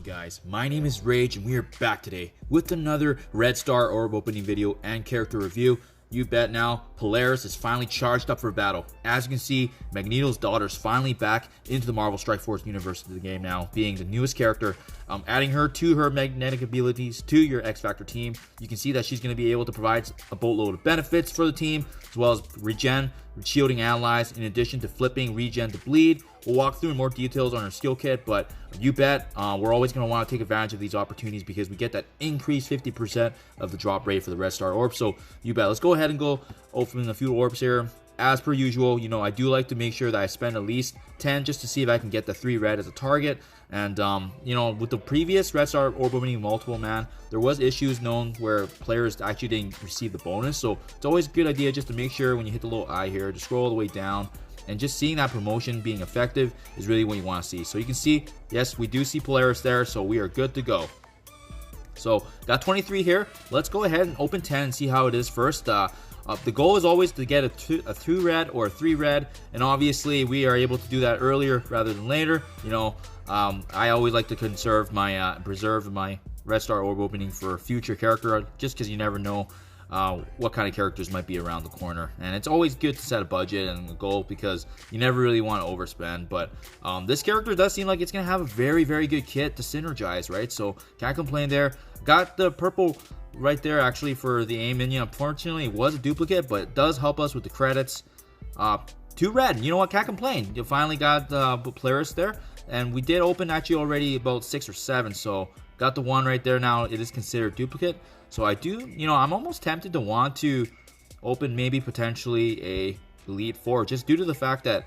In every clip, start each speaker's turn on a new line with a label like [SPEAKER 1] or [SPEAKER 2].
[SPEAKER 1] guys? My name is Rage and we are back today with another Red Star Orb opening video and character review. You bet now, Polaris is finally charged up for battle. As you can see, Magneto's daughter is finally back into the Marvel Strike Force universe of the game now, being the newest character. Adding her to her magnetic abilities to your XFactor team, you can see that she's going to be able to provide a boatload of benefits for the team, as well as regen, shielding allies, in addition to flipping regen to bleed. We'll walk through more details on her skill kit, but you bet we're always going to want to take advantage of these opportunities because we get that increased 50% of the drop rate for the Red Star Orb. So you bet. Let's go ahead and go open a few orbs here. As per usual, you know, I do like to make sure that I spend at least 10 just to see if I can get the 3 red as a target. And, you know, with the previous Red Star Orb opening multiple, man, there was issues known where players actually didn't receive the bonus. So it's always a good idea just to make sure when you hit the little eye here, to scroll all the way down. And just seeing that promotion being effective is really what you want to see. So you can see, yes, we do see Polaris there, so we are good to go. So got 23 here. Let's go ahead and open 10 and see how it is first. The goal is always to get a 2 red or a 3 red, and obviously we are able to do that earlier rather than later. You know, I always like to preserve my Red Star Orb opening for future character, just because you never know what kind of characters might be around the corner. And it's always good to set a budget and a goal because you never really want to overspend. But this character does seem like it's going to have a very, very good kit to synergize, right? So can't complain there. Got the purple right there actually for the aim minion. Unfortunately, it was a duplicate, but it does help us with the credits. 2 red, you know what, can't complain. You finally got Polaris there, and we did open actually already about 6 or 7, so got the 1 right there. Now it is considered duplicate, so I do, you know, I'm almost tempted to want to open maybe potentially a Elite 4, just due to the fact that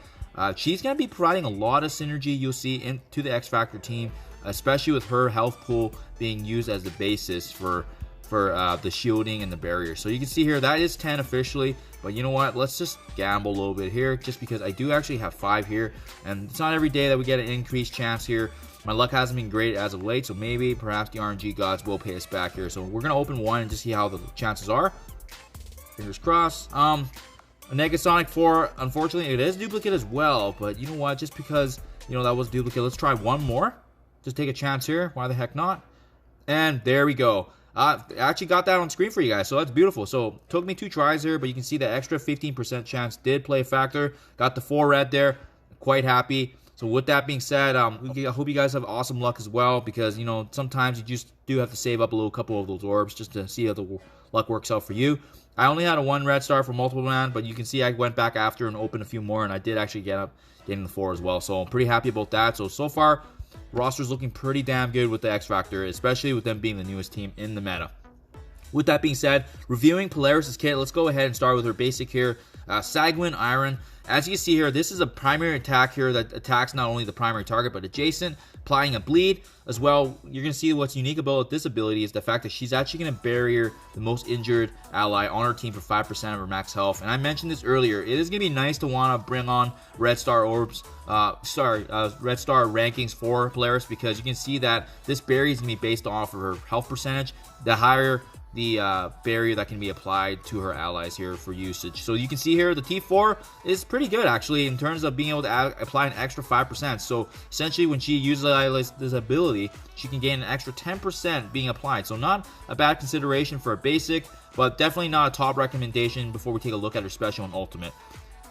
[SPEAKER 1] she's going to be providing a lot of synergy you'll see into the XFactor team, especially with her health pool being used as the basis for the shielding and the barrier. So you can see here that is 10 officially, but you know what, let's just gamble a little bit here, just because I do actually have 5 here, and it's not every day that we get an increased chance here. My luck hasn't been great as of late, so maybe perhaps the RNG gods will pay us back here. So we're gonna open 1 and just see how the chances are. Fingers crossed. A Negasonic 4, unfortunately it is duplicate as well, but you know what, just because, you know, that was duplicate, let's try 1 more, just take a chance here. Why the heck not? And there we go. I actually got that on screen for you guys, so that's beautiful. So took me 2 tries here, but you can see the extra 15% chance did play a factor. Got the 4 red there, quite happy. So with that being said, I hope you guys have awesome luck as well, because, you know, sometimes you just do have to save up a couple of those orbs just to see how the luck works out for you. I only had a 1 red star for multiple man, but you can see I went back after and opened a few more, and I did actually get up getting the 4 as well. So I'm pretty happy about that. So far, roster's looking pretty damn good with the XFactor, especially with them being the newest team in the meta. With that being said, reviewing Polaris' kit, let's go ahead and start with her basic here. Sagwin Iron. As you can see here, this is a primary attack here that attacks not only the primary target, but adjacent, applying a bleed as well. You're going to see what's unique about this ability is the fact that she's actually going to barrier the most injured ally on her team for 5% of her max health. And I mentioned this earlier, it is going to be nice to want to bring on Red Star Orbs, Red Star rankings for Polaris, because you can see that this barrier is going to be based off of her health percentage. The higher the barrier that can be applied to her allies here for usage. So you can see here the T4 is pretty good actually in terms of being able to apply an extra 5%. So essentially when she uses this ability, she can gain an extra 10% being applied. So not a bad consideration for a basic, but definitely not a top recommendation before we take a look at her special and ultimate.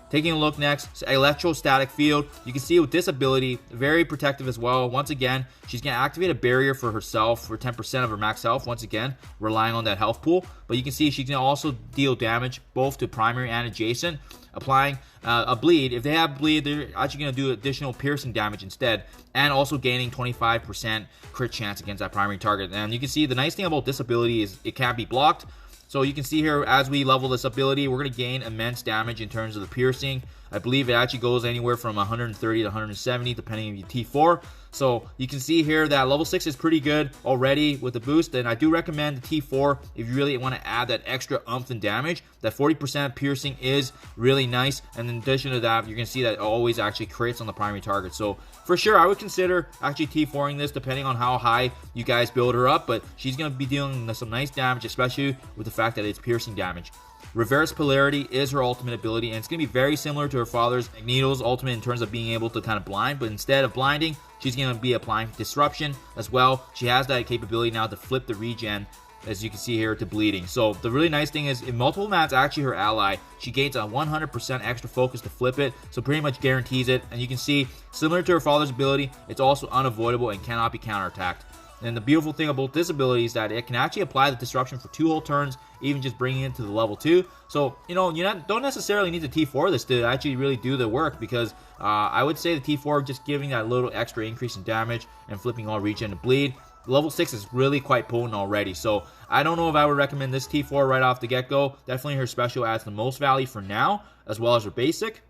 [SPEAKER 1] Taking a look next, Electrostatic Field. You can see with this ability, very protective as well. Once again, she's going to activate a barrier for herself for 10% of her max health. Once again, relying on that health pool. But you can see she's going to also deal damage both to primary and adjacent, applying a bleed. If they have bleed, they're actually going to do additional piercing damage instead, and also gaining 25% crit chance against that primary target. And you can see the nice thing about this ability is it can't be blocked. So you can see here, as we level this ability, we're going to gain immense damage in terms of the piercing. I believe it actually goes anywhere from 130 to 170, depending on your T4. So you can see here that level 6 is pretty good already with the boost, and I do recommend the T4 if you really want to add that extra oomph and damage. That 40% piercing is really nice, and in addition to that, you're going to see that it always actually crits on the primary target. So for sure, I would consider actually T4ing this depending on how high you guys build her up, but she's going to be dealing some nice damage, especially with the fact that it's piercing damage. Reverse Polarity is her ultimate ability, and it's going to be very similar to her father's Magneto's ultimate in terms of being able to kind of blind, but instead of blinding, she's going to be applying Disruption as well. She has that capability now to flip the regen, as you can see here, to bleeding. So the really nice thing is, if multiple man's actually her ally, she gains a 100% extra focus to flip it, so pretty much guarantees it. And you can see, similar to her father's ability, it's also unavoidable and cannot be counterattacked. And the beautiful thing about this ability is that it can actually apply the Disruption for 2 whole turns, even just bringing it to the level 2. So, you know, don't necessarily need to T4 this to actually really do the work, because I would say the T4 just giving that little extra increase in damage and flipping all regen to bleed. Level 6 is really quite potent already, so I don't know if I would recommend this T4 right off the get-go. Definitely her special adds the most value for now, as well as her basic.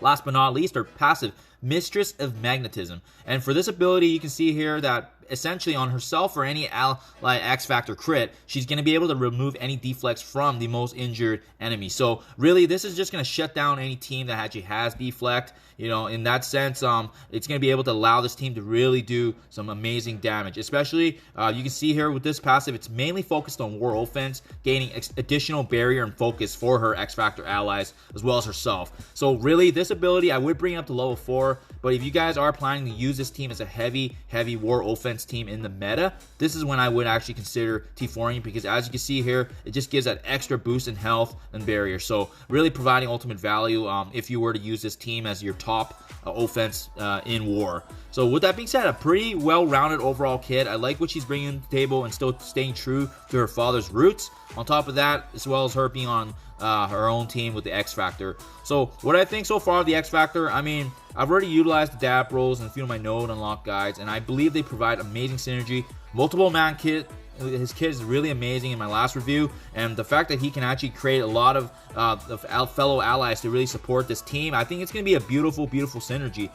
[SPEAKER 1] Last but not least, her passive, Mistress of Magnetism. And for this ability, you can see here that essentially on herself or any XFactor crit, she's going to be able to remove any deflects from the most injured enemy. So really, this is just going to shut down any team that actually has deflect. You know, in that sense, it's going to be able to allow this team to really do some amazing damage. Especially, you can see here with this passive, it's mainly focused on war offense, gaining additional barrier and focus for her XFactor allies, as well as herself. So really, this ability, I would bring it up to level 4, but if you guys are planning to use this team as a heavy war offense team in the meta, this is when I would actually consider T4ing, because as you can see here, it just gives that extra boost in health and barrier. So really providing ultimate value if you were to use this team as your top offense in war. So with that being said, a pretty well-rounded overall kit. I like what she's bringing to the table and still staying true to her father's roots. On top of that, as well as her being on her own team with the XFactor. So what I think so far of the XFactor, I mean, I've already utilized the DAP roles and a few of my node unlock guides, and I believe they provide amazing synergy. Multiple man kit, his kit is really amazing in my last review, and the fact that he can actually create a lot of fellow allies to really support this team, I think it's going to be a beautiful synergy.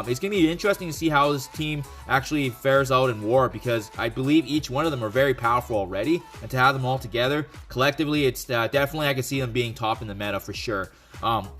[SPEAKER 1] It's going to be interesting to see how this team actually fares out in war, because I believe each one of them are very powerful already, and to have them all together collectively, it's definitely, I can see them being top in the meta for sure.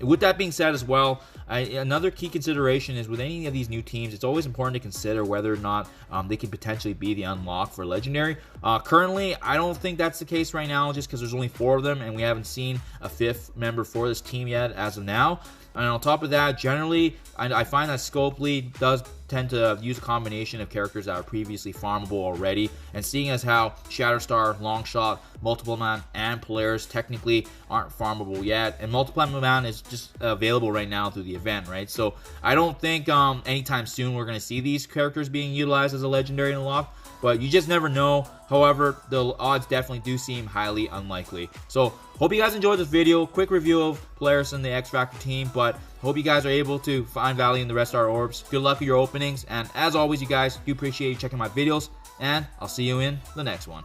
[SPEAKER 1] With that being said as well, another key consideration is with any of these new teams, it's always important to consider whether or not they can potentially be the unlock for Legendary. Currently, I don't think that's the case right now, just because there's only 4 of them, and we haven't seen a 5th member for this team yet as of now. And on top of that, generally, I find that Scopely does tend to use a combination of characters that are previously farmable already, and seeing as how Shatterstar, Longshot, Multiple Man, and Polaris technically aren't farmable yet, and Multiple Man is just available right now through the event, right? So I don't think anytime soon we're going to see these characters being utilized as a legendary unlock, but you just never know. However, the odds definitely do seem highly unlikely. So hope you guys enjoyed this video. Quick review of Polaris and the XFactor team, but hope you guys are able to find value in the rest of our orbs. Good luck with your openings, and as always, you guys, do appreciate you checking my videos, and I'll see you in the next one.